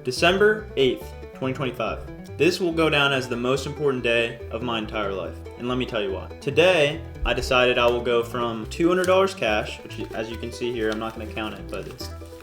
December 8th, 2025. This will go down as the most important day of my entire life, and let me tell you why. Today, I decided I will go from $200 cash, which as you can see here, I'm not going to count it, but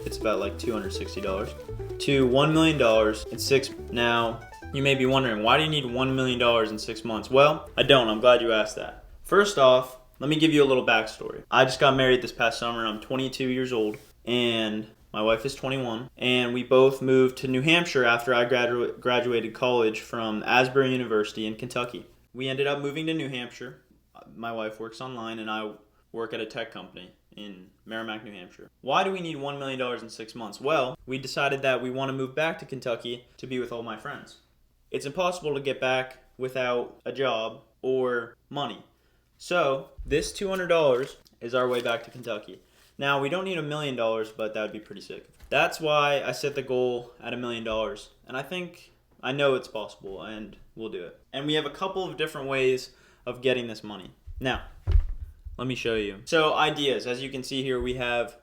it's about like $260, to $1 million in 6. Now, you may be wondering, why do you need $1 million in 6 months? Well, I don't. I'm glad you asked that. First off, let me give you a little backstory. I just got married this past summer. I'm 22 years old, and my wife is 21, and we both moved to New Hampshire after I graduated college from Asbury University in Kentucky. We ended up moving to New Hampshire. My wife works online, and I work at a tech company in Merrimack, New Hampshire. Why do we need $1 million in 6 months? Well, we decided that we want to move back to Kentucky to be with all my friends. It's impossible to get back without a job or money. So this $200 is our way back to Kentucky. Now, we don't need $1 million, but that would be pretty sick. That's why I set the goal at $1 million. And I know it's possible, and we'll do it. And we have a couple of different ways of getting this money. Now, let me show you. So, ideas. As you can see here, we have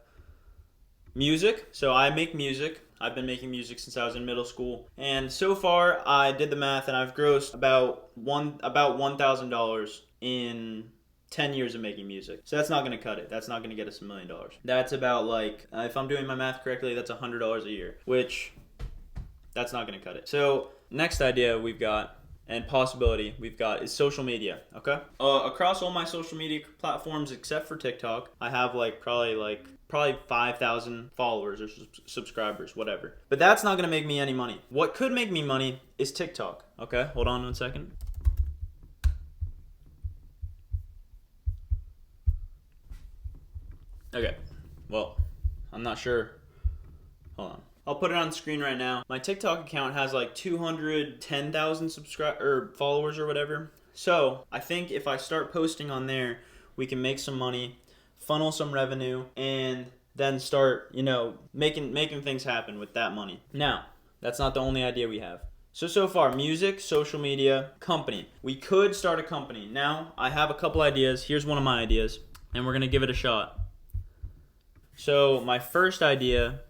music. So, I make music. I've been making music since I was in middle school. And so far, I did the math, and I've grossed about $1,000 in 10 years of making music. So that's not going to cut it. That's not going to get us $1 million. That's about like, if I'm doing my math correctly, that's $100 a year, which that's not going to cut it. So next idea we've got, and possibility we've got, is social media, okay? Across all my social media platforms except for TikTok, I have probably 5,000 followers or subscribers, whatever. But that's not going to make me any money. What could make me money is TikTok, okay? Hold on 1 second. Okay, well, I'm not sure. Hold on. I'll put it on the screen right now. My TikTok account has like 210,000 followers or whatever. So I think if I start posting on there, we can make some money, funnel some revenue, and then start, making things happen with that money. Now, that's not the only idea we have. So far, music, social media, company. We could start a company. Now, I have a couple ideas. Here's one of my ideas, and we're gonna give it a shot. So my first idea,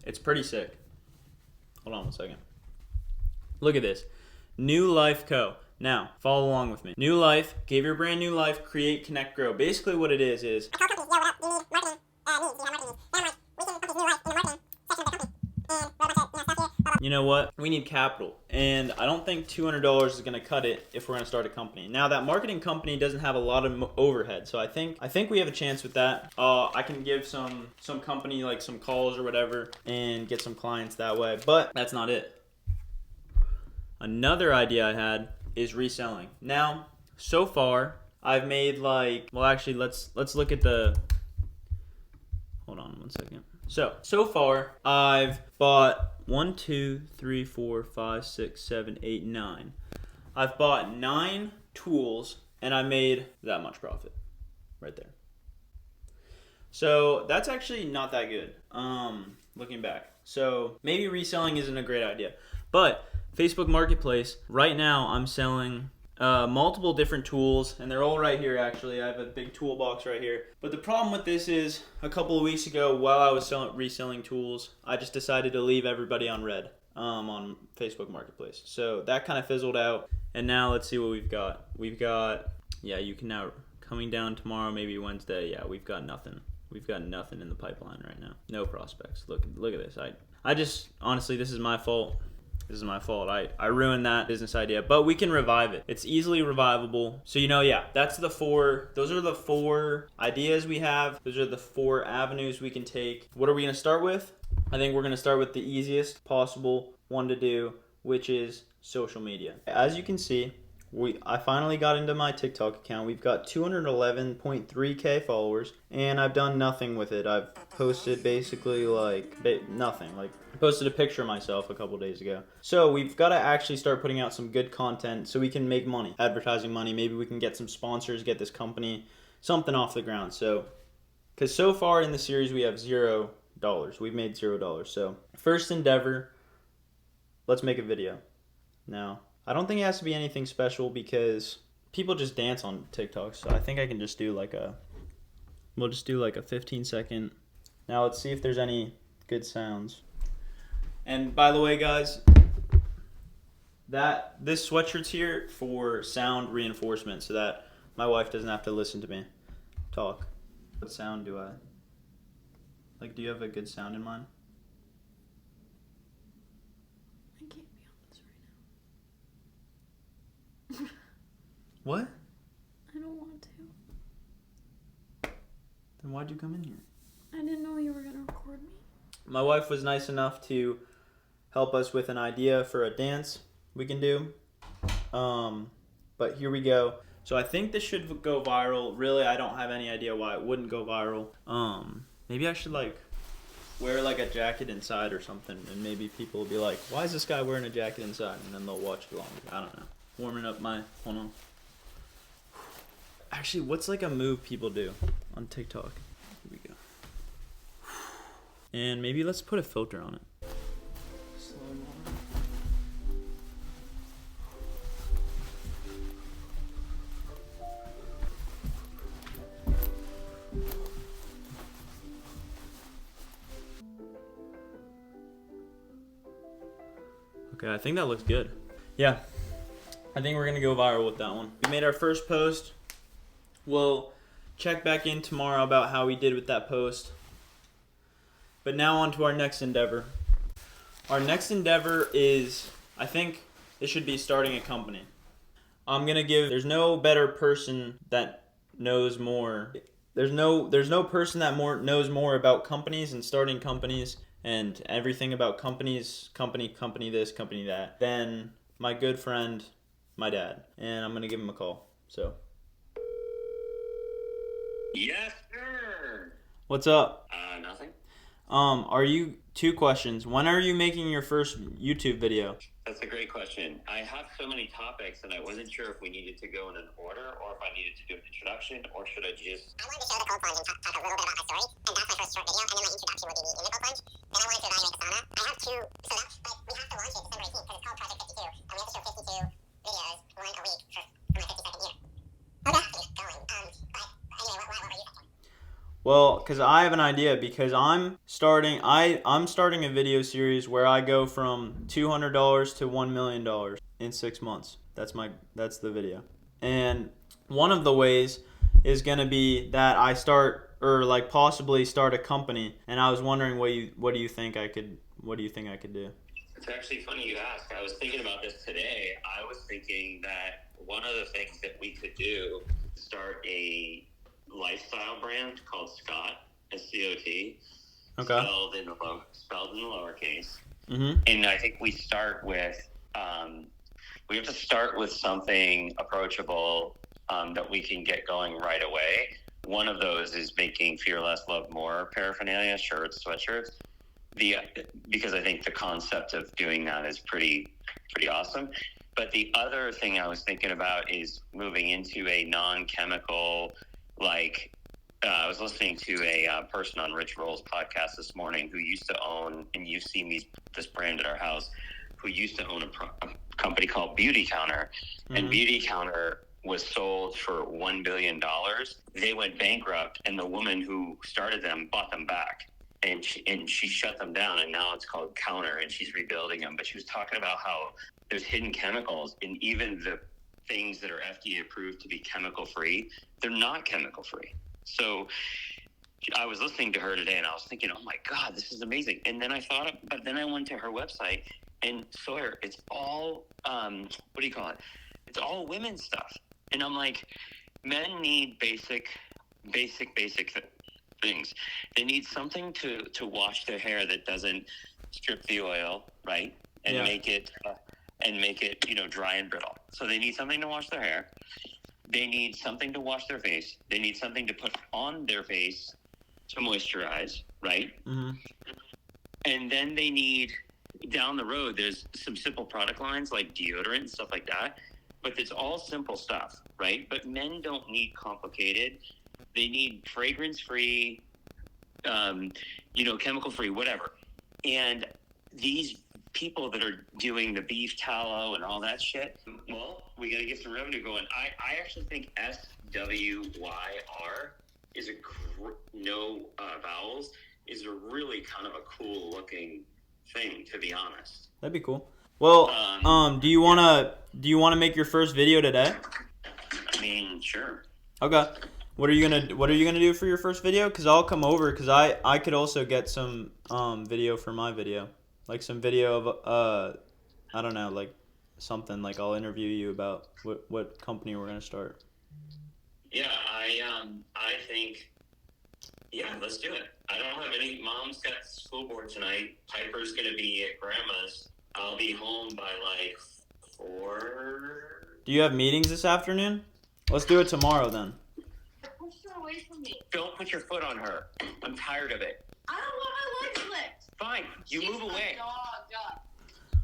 it's pretty sick. Hold on 1 second. Look at this. New Life Co. Now, follow along with me. New Life, give your brand new life, create, connect, grow. Basically what it is I call companies, what up? You need marketing needs. Then we can companies new life in the marketing section of the company. And what about stuff here? You know what? We need capital. And I don't think $200 is going to cut it if we're going to start a company. Now, that marketing company doesn't have a lot of overhead. So I think we have a chance with that. I can give some company some calls or whatever and get some clients that way. But that's not it. Another idea I had is reselling. Now, so far, I've made actually, let's look at the, hold on 1 second. So far, I've bought 1, 2, 3, 4, 5, 6, 7, 8, 9. I've bought 9 tools, and I made that much profit right there. So that's actually not that good, looking back. So maybe reselling isn't a great idea. But Facebook Marketplace, right now I'm selling multiple different tools, and they're all right here actually. I have a big toolbox right here. But the problem with this is, a couple of weeks ago while I was reselling tools, I just decided to leave everybody on red on Facebook Marketplace. So that kind of fizzled out, and now let's see what we've got. We've got, you can now, coming down tomorrow, maybe Wednesday, we've got nothing. We've got nothing in the pipeline right now. No prospects. Look at this. I just, honestly, this is my fault. I ruined that business idea, but we can revive it. It's easily revivable. So, those are the 4 ideas we have. Those are the 4 avenues we can take. What are we going to start with? I think we're going to start with the easiest possible one to do, which is social media. As you can see, I finally got into my TikTok account. We've got 211.3K followers, and I've done nothing with it. I've posted basically nothing. I posted a picture of myself a couple days ago. So we've got to actually start putting out some good content so we can make money, advertising money. Maybe we can get some sponsors, get this company something off the ground. So, because so far in the series we have $0. We've made $0. So first endeavor, let's make a video. Now, I don't think it has to be anything special because people just dance on TikTok. So I think I can just do we'll just do a 15-second. Now let's see if there's any good sounds. And by the way, guys, this sweatshirt's here for sound reinforcement so that my wife doesn't have to listen to me talk. What sound do I like? Do you have a good sound in mind? I can't be on this right now. What? I don't want to. Then why'd you come in here? I didn't know you were gonna record me. My wife was nice enough to help us with an idea for a dance we can do. But here we go. So I think this should go viral. Really, I don't have any idea why it wouldn't go viral. Maybe I should like wear like a jacket inside or something, and maybe people will be like, "Why is this guy wearing a jacket inside?" And then they'll watch it along. I don't know. Warming up my hold on. Actually, what's like a move people do on TikTok? Here we go. And maybe let's put a filter on it. Slow mo. Okay, I think that looks good. Yeah, I think we're gonna go viral with that one. We made our first post. We'll check back in tomorrow about how we did with that post. But now on to our next endeavor. Our next endeavor is, I think it should be starting a company. There's no better person that knows more. There's no person that knows more about companies and starting companies and everything about companies, company this, company that, than my good friend, my dad. And I'm going to give him a call. So. Yes, sir. What's up? Nothing. Two questions. When are you making your first YouTube video? That's a great question. I have so many topics, and I wasn't sure if we needed to go in an order or if I needed to do an introduction, or should I just... I wanted to show the cold plunge and talk a little bit about my story, and that's my first short video, and then my introduction would be in the cold plunge. Then I wanted to evaluate the sauna. I have two, so that's, like, we have to launch it December 18th, because it's called Project 52, and we have to show 52 videos, one a week for my 52nd year. Okay. Going. But anyway, what were you thinking? Well, because I have an idea, because I'm starting a video series where I go from $200 to $1 million in 6 months. That's the video. And one of the ways is going to be that I start, or like possibly start a company. And I was wondering what do you think I could do? It's actually funny you ask. I was thinking about this today. I was thinking that one of the things that we could do is start a lifestyle brand called Scott, S-C-O-T, Okay. spelled in the lowercase. Mm-hmm. And I think we start with we have to start with something approachable that we can get going right away. One of those is making Fear Less, Love More paraphernalia, shirts, sweatshirts. Because I think the concept of doing that is pretty awesome. But the other thing I was thinking about is moving into a non-chemical, like, I was listening to a person on Rich Roll's podcast this morning who used to own, and you've seen this brand at our house, who used to own a company called Beauty Counter. Mm-hmm. And Beauty Counter was sold for $1 billion. They went bankrupt, and the woman who started them bought them back. And she shut them down, and now it's called Counter, and she's rebuilding them. But she was talking about how there's hidden chemicals in even the things that are FDA approved to be chemical free. They're not chemical free. So I was listening to her today, and I was thinking, oh my God, this is amazing. And then but then I went to her website, and Sawyer, it's all, what do you call it? It's all women's stuff. And I'm like, men need basic things. They need something to wash their hair that doesn't strip the oil, right? And make it dry and brittle. So they need something to wash their hair. They need something to wash their face. They need something to put on their face to moisturize, right? Mm-hmm. And then they need, down the road, there's some simple product lines like deodorant and stuff like that. But it's all simple stuff, right? But men don't need complicated. They need fragrance-free, chemical-free, whatever. And these people that are doing the beef tallow and all that shit, well, we got to get some revenue going. I actually think SWYR no vowels is a really kind of a cool looking thing, to be honest. That'd be cool. Well, do you wanna make your first video today? I mean, sure. Okay. What are you gonna do for your first video? Cause I'll come over. Cause I could also get some video for my video, like some video of I don't know, like something, like I'll interview you about what company we're gonna start. Yeah, I think, yeah, let's do it. I don't have any. Mom's got school board tonight. Piper's gonna be at grandma's. I'll be home by like 4. Do you have meetings this afternoon? Let's do it tomorrow then. Push her away from me. Don't put your foot on her. I'm tired of it. I don't want my legs licked. Fine, you She's move my away. Dog.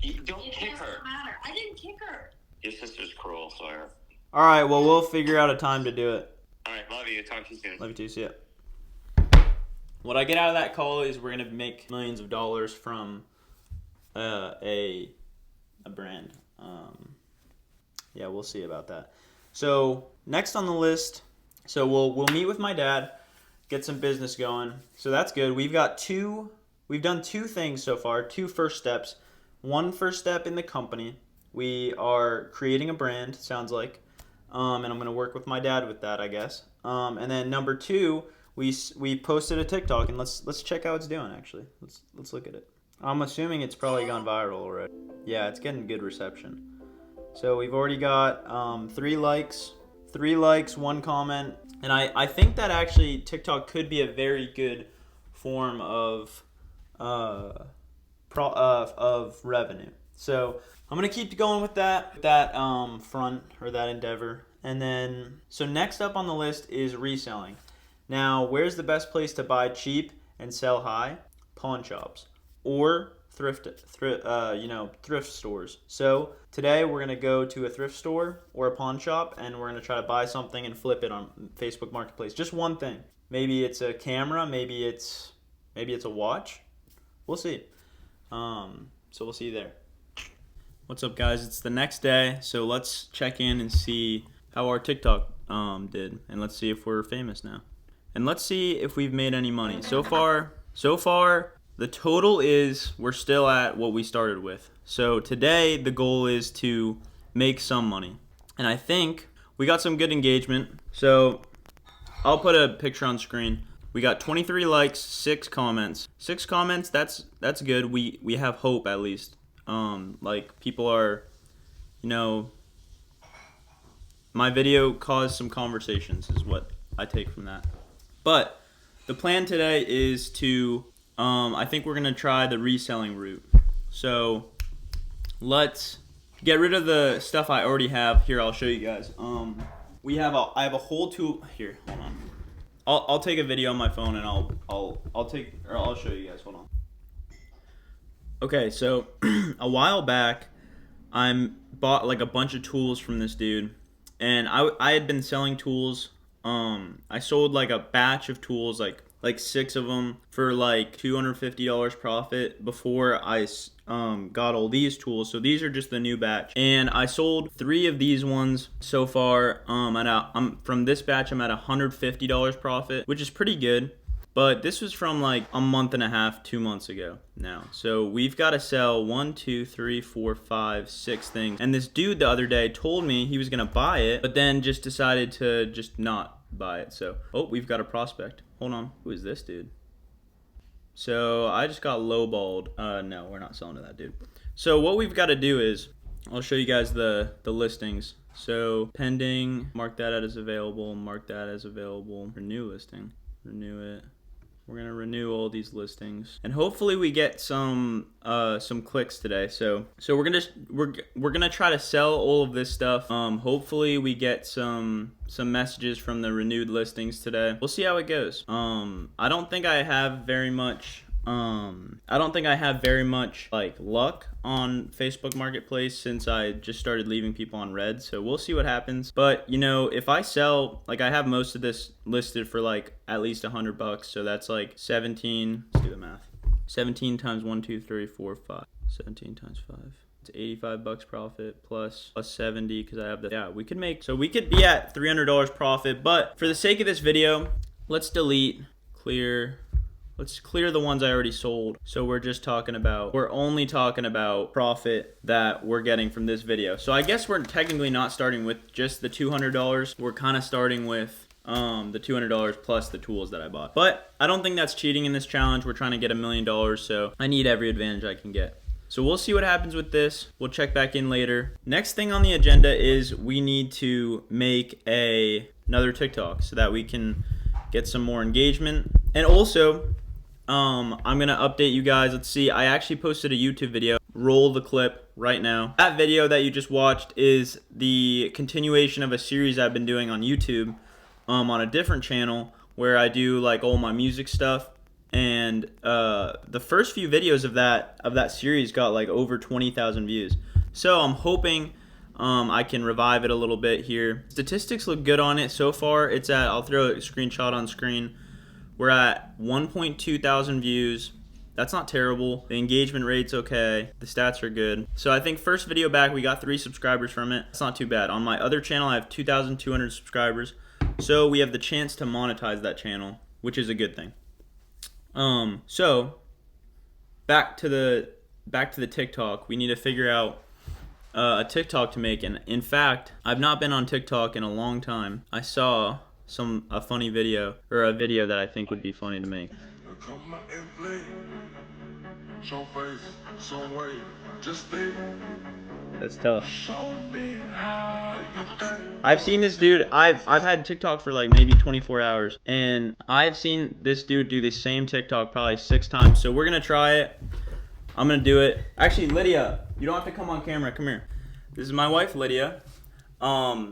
You don't It kick doesn't her. matter. I didn't kick her. Your sister's cruel, Sawyer. All right. Well, we'll figure out a time to do it. All right, love you. Talk to you soon. Love you too. See ya. What I get out of that call is we're gonna make millions of dollars from a brand. Yeah, we'll see about that. So next on the list, so we'll meet with my dad, get some business going. So that's good. We've done 2 things so far, 2 first steps. One first step in the company. We are creating a brand, sounds like. And I'm gonna work with my dad with that, I guess. And then number 2, we posted a TikTok, and let's check how it's doing. Actually, let's look at it. I'm assuming it's probably gone viral already. Yeah, it's getting good reception. So we've already got 3 likes, 1 comment, and I think that actually TikTok could be a very good form of revenue. So I'm gonna keep going with that front, or that endeavor. And then, so next up on the list is reselling. Now, where's the best place to buy cheap and sell high? Pawn shops or thrift stores. So today we're gonna go to a thrift store or a pawn shop, and we're gonna try to buy something and flip it on Facebook Marketplace. Just one thing. Maybe it's a camera. Maybe it's a watch. We'll see. So we'll see you there. What's up, guys? It's the next day, so let's check in and see how our TikTok did, and let's see if we're famous now, and let's see if we've made any money. So far, the total is we're still at what we started with. So today the goal is to make some money, and I think we got some good engagement. So I'll put a picture on screen. We got 23 likes, 6 comments. 6 comments. That's good. We have hope, at least. Like, people are, my video caused some conversations is what I take from that. But the plan today is to, I think we're going to try the reselling route. So let's get rid of the stuff I already have. Here, I'll show you guys. I have a whole tool here. Hold on. I'll take a video on my phone, and I'll show you guys. Hold on. Okay, so a while back, I bought like a bunch of tools from this dude, and I had been selling tools. I sold like a batch of tools, like 6 of them for like $250 profit before I got all these tools. So these are just the new batch, and I sold 3 of these ones so far. From this batch, I'm at $150 profit, which is pretty good. But this was from like a month and a half, 2 months ago now. So we've got to sell 1, 2, 3, 4, 5, 6 things. And this dude the other day told me he was going to buy it, but then just decided to just not buy it. So, we've got a prospect. Hold on. Who is this dude? So I just got lowballed. No, we're not selling to that dude. So what we've got to do is, I'll show you guys the listings. So pending, mark that as available, mark that as available. Renew listing, renew it. We're gonna renew all these listings, and hopefully we get some clicks today. So we're gonna try to sell all of this stuff. Hopefully we get some messages from the renewed listings today. We'll see how it goes. I don't think I have very much. Like luck on Facebook Marketplace since I just started leaving people on red. So we'll see what happens. But if I sell, like, I have most of this listed for like at least $100. So that's like 17. Let's do the math. 17 times 1, 2, 3, 4, 5. 17 times 5. It's $85 profit plus 70 because I have we could be at $300 profit. But for the sake of this video, let's delete, clear, let's clear the ones I already sold. So we're only talking about profit that we're getting from this video. So I guess we're technically not starting with just the $200. We're kind of starting with the $200 plus the tools that I bought. But I don't think that's cheating in this challenge. We're trying to get $1 million, so I need every advantage I can get. So we'll see what happens with this. We'll check back in later. Next thing on the agenda is we need to make another TikTok so that we can get some more engagement. And also, I'm gonna update you guys. Let's see, I actually posted a YouTube video. Roll the clip right now. That video that you just watched is the continuation of a series I've been doing on YouTube on a different channel where I do like all my music stuff. And the first few videos of that series got like over 20,000 views. So I'm hoping I can revive it a little bit here. Statistics look good on it so far. It's at, I'll throw a screenshot on screen. We're at 1.2 thousand views. That's not terrible. The engagement rate's okay. The stats are good. So I think first video back, we got 3 subscribers from it. That's not too bad. On my other channel, I have 2,200 subscribers. So we have the chance to monetize that channel, which is a good thing. So back to the TikTok. We need to figure out a TikTok to make. And in fact, I've not been on TikTok in a long time. I saw a funny video, or a video that I think would be funny to make. That's tough. I've seen this dude. I've had TikTok for like maybe 24 hours, and I've seen this dude do the same TikTok probably 6 times. So we're gonna try it. I'm gonna do it. Actually, Lydia, you don't have to come on camera. Come here. This is my wife, Lydia.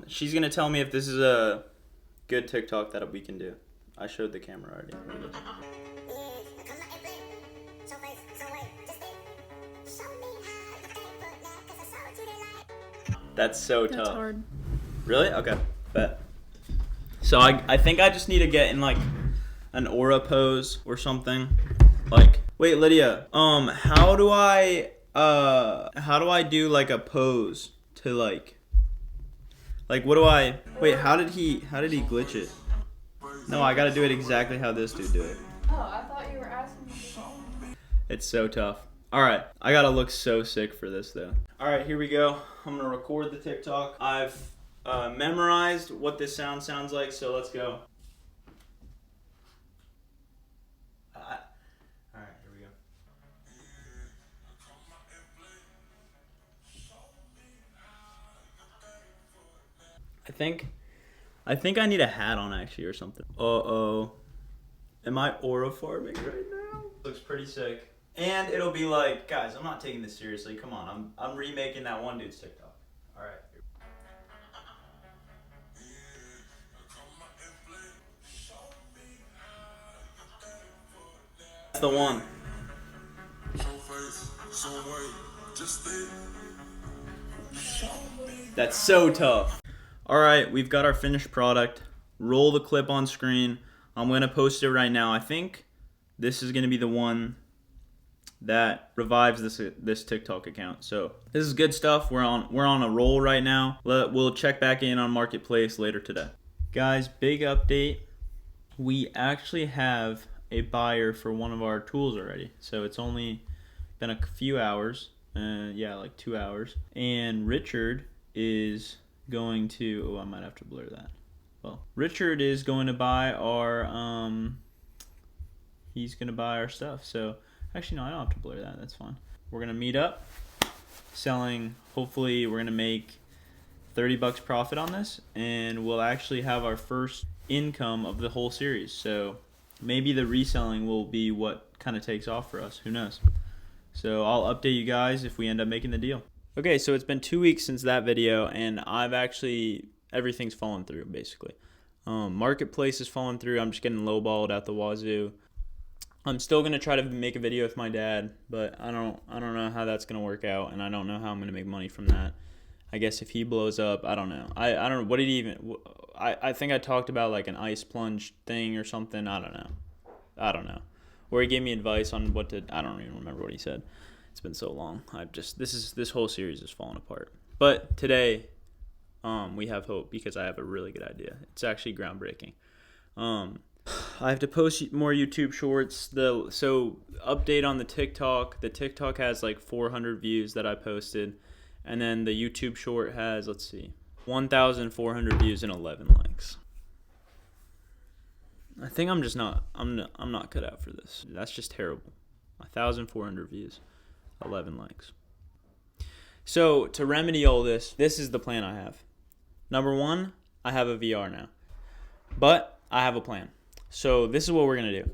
She's gonna tell me if this is a good TikTok that we can do. I showed the camera already. That's so tough. That's hard. Really? Okay. Bet. So I think I just need to get in like an aura pose or something. Like, wait, Lydia. How do I do like a pose to like what do I? Wait, how did he glitch it? No, I gotta do it exactly how this dude do it. Oh, I thought you were asking me to follow. It's so tough. All right, I gotta look so sick for this though. All right, here we go. I'm gonna record the TikTok. I've memorized what this sounds like, so let's go. All right, here we go. I think I need a hat on actually or something. Uh-oh. Am I aura farming right now? Looks pretty sick. And it'll be like, guys, I'm not taking this seriously. Come on, I'm remaking that one dude's TikTok. All right. That's the one. That's so tough. All right, we've got our finished product. Roll the clip on screen. I'm gonna post it right now. I think this is gonna be the one that revives this TikTok account. So this is good stuff. We're on a roll right now. We'll check back in on Marketplace later today. Guys, big update. We actually have a buyer for one of our tools already. So it's only been a few hours. Yeah, like 2 hours. And Richard is going to, oh, I might have to blur that. Well, Richard is going to buy our, he's going to buy our stuff. So actually, no, I don't have to blur that. That's fine. We're going to meet up, selling. Hopefully, we're going to make $30 profit on this, and we'll actually have our first income of the whole series. So maybe the reselling will be what kind of takes off for us. Who knows? So I'll update you guys if we end up making the deal. Okay, so it's been 2 weeks since that video, and everything's fallen through, basically. Marketplace has fallen through. I'm just getting lowballed at the wazoo. I'm still gonna try to make a video with my dad, but I don't know how that's gonna work out, and I don't know how I'm gonna make money from that. I guess if he blows up, I don't know. I don't know. What did he even? I think I talked about like an ice plunge thing or something. I don't know. Or he gave me advice on what to. I don't even remember what he said. It's been so long. This whole series is falling apart. But today, we have hope because I have a really good idea. It's actually groundbreaking. I have to post more YouTube shorts. So update on the TikTok. The TikTok has like 400 views that I posted, and then the YouTube short has, let's see, 1,400 views and 11 likes. I think I'm not cut out for this. That's just terrible. 1,400 views, 11 likes. So to remedy all this is the plan I have. Number one, I have a VR now, but I have a plan. So this is what we're gonna do.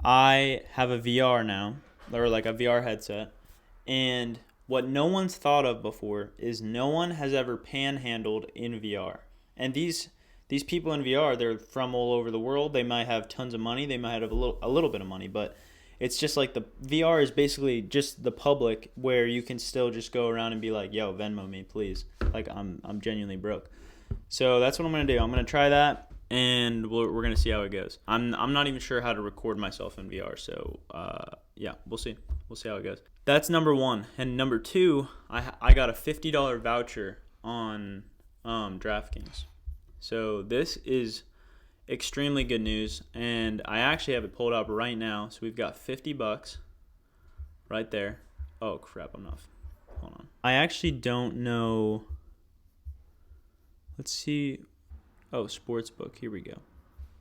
I have a VR now, or like a VR headset, and what no one's thought of before is no one has ever panhandled in VR. And these people in VR, they're from all over the world. They might have tons of money. They might have a little bit of money, but it's just like the VR is basically just the public, where you can still just go around and be like, "Yo, Venmo me, please." Like I'm genuinely broke. So that's what I'm gonna do. I'm gonna try that, and we're gonna see how it goes. I'm not even sure how to record myself in VR. So yeah, we'll see. We'll see how it goes. That's number one. And number two, I got a $50 voucher on DraftKings. So this is extremely good news, and I actually have it pulled up right now. So we've got $50 right there. Oh crap, I'm off. Hold on. I actually don't know. Let's see. Oh, sportsbook. Here we go.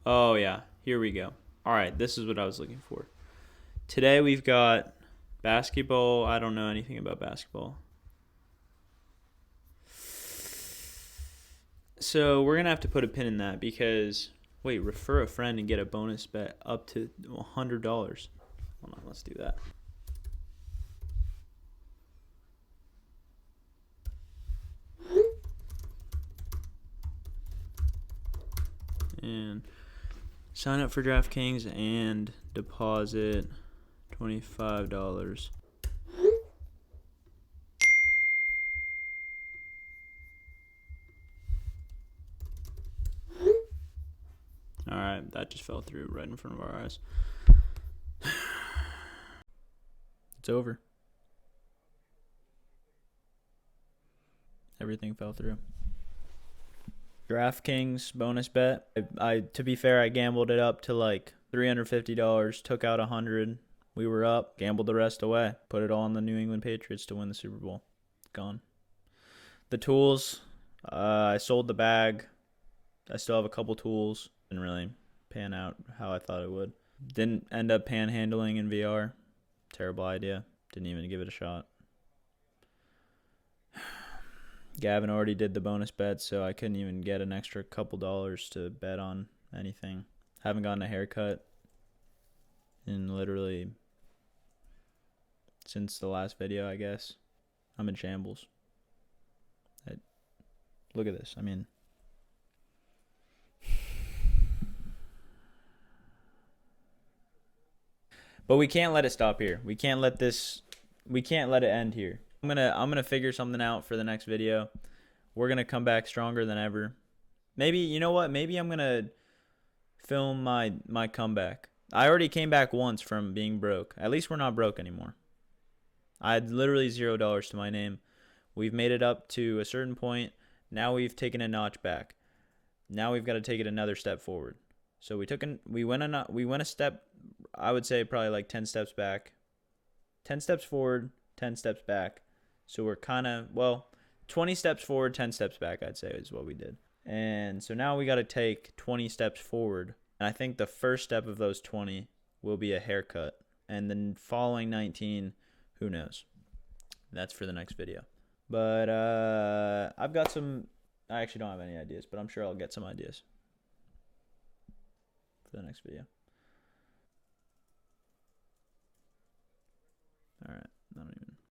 Oh yeah, here we go. All right, this is what I was looking for. Today we've got basketball. I don't know anything about basketball. So we're going to have to put a pin in that because, wait, refer a friend and get a bonus bet up to $100. Hold on, let's do that. And sign up for DraftKings and deposit $25. All right, that just fell through right in front of our eyes. It's over. Everything fell through. DraftKings bonus bet. I to be fair, I gambled it up to like $350, took out $100. We were up, gambled the rest away, put it all on the New England Patriots to win the Super Bowl. Gone. The tools, I sold the bag. I still have a couple tools. Didn't really pan out how I thought it would. Didn't end up panhandling in VR. Terrible idea. Didn't even give it a shot. Gavin already did the bonus bet, so I couldn't even get an extra couple dollars to bet on anything. Haven't gotten a haircut in literally since the last video, I guess. I'm in shambles. Look at this. I mean, but we can't let it stop here. We can't let it end here. I'm gonna figure something out for the next video. We're gonna come back stronger than ever. Maybe, you know what? Maybe I'm gonna film my comeback. I already came back once from being broke. At least we're not broke anymore. I had literally $0 to my name. We've made it up to a certain point. Now we've taken a notch back. Now we've got to take it another step forward. So we went a step, I would say probably like 10 steps back. 10 steps forward, 10 steps back. So we're kind of, 20 steps forward, 10 steps back, I'd say is what we did. And so now we got to take 20 steps forward. And I think the first step of those 20 will be a haircut. And then following 19, who knows? That's for the next video. But I actually don't have any ideas, but I'm sure I'll get some ideas for the next video.